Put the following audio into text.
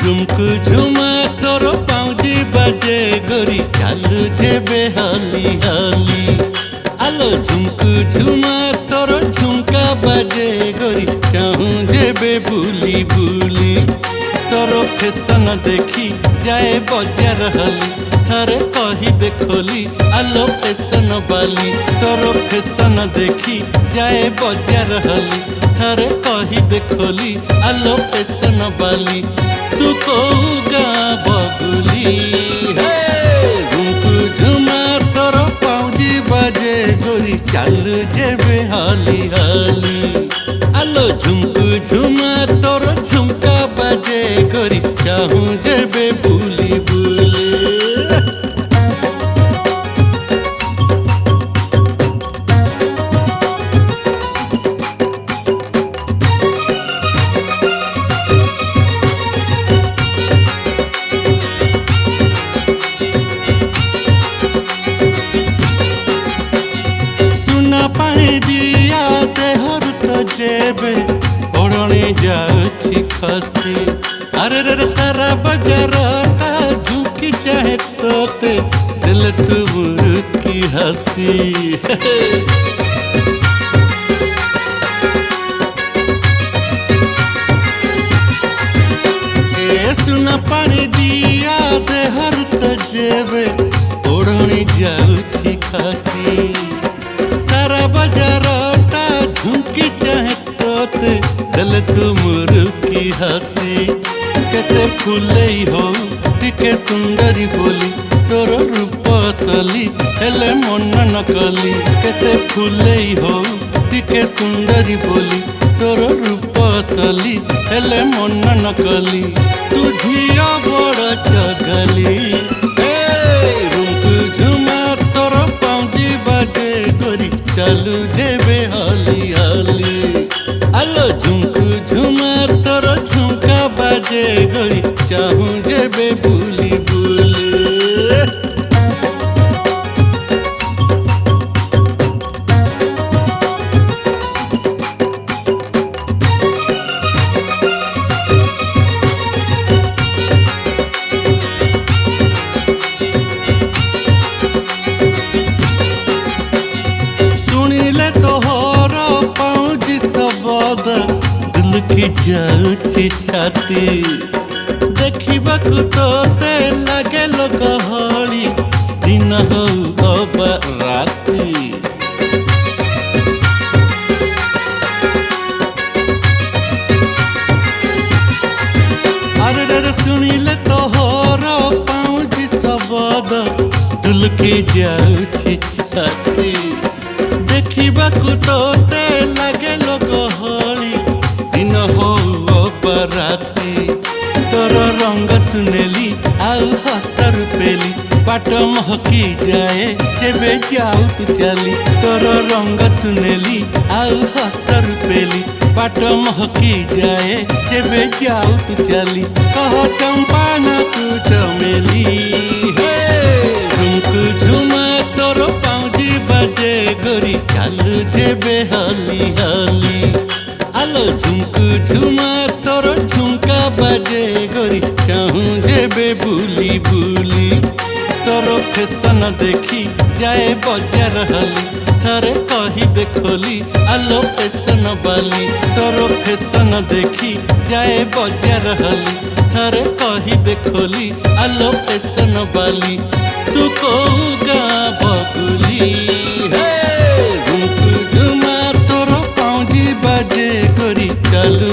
रुमकु झुमा तोर पाउजी बाजे गोरी चालू जेबे हाली हाली। आलो झुमकु झुमा तोर झुमका बाजे गोरी चाहूं जेबे बुली बुली। तोर फैशन देखी जाए बजार हली थरे कही देखली आलो फैशन बाली। तोर फैशन देखी जाए बजार हली थरे कही देखली आलो फैशन बाली। तू को गाँ बबुली रुमकु झुमा तोर पाउजी बाजे गोरी चालू जेबे हाली हाली। आलो झुमकु झुमा तोर झुमका बाजे गोरी चाहूं जेबे बुली बुली। पानी दिया देहर तो जेबे ओढ़ने जाउछि खसी। अरे रे सारा बाजार झुकी चाहे तोते दिल तू मुरुकी हसी। सुना पानी दिया देहर तो जेबे ओढ़ने जाउछि खसी। सारा बाजार झुमकी चाहे तोते दिल तू मुरुकी हसी। केते फुले हो टिके सुंदरी बोली तोर रूप असली हेले मन नकली। केते फुले हो टिके सुंदरी बोली तोर रूप असली हेले मन नकली। तू झिया बड़ चगली रुमकु झुमा तोर पाउजी बाजे गोरी चालू जेबे हाली हाली। आलो झुमकु झुमा तोर झुमका बाजे गोरी चाहूं जेबे बुली बुली। दिल की जाउछि छाती देखिबाकु तोते लागे लोक हली दिन हौ अबा राती। अरे रे सुनिले तोहर पाउजी शब्द दिल की जाउछि छाती देखिबाकु तोते लागे लोक हली दिन हो राती। तोर रंग सुनेली आउ हसर पेली बाट महकी जाए जेबे जाऊ तू चली। तोर रंग सुनेली आउ हसर पेली बाट महकी जाए जेबे जाऊ तू चली। कह चंपा न तू चमेली रुमकु झुमा तोर पाउजी बाजे गोरी चालू जेबे हाली हाली। आलो झुमकु झुमा तोर झुमका बाजे गोरी चाहूं जेबे बुली बुली। तोर फैशन देखी जाए बजार हली थरे कही देखली आलो फैशन बाली। तोर फैशन देखी जाए बजार हली थरे कही देखली आलो फैशन बाली। तू को गाँ बबुली रुमकु झुमा तोर पाउजी बाजे गोरी चालू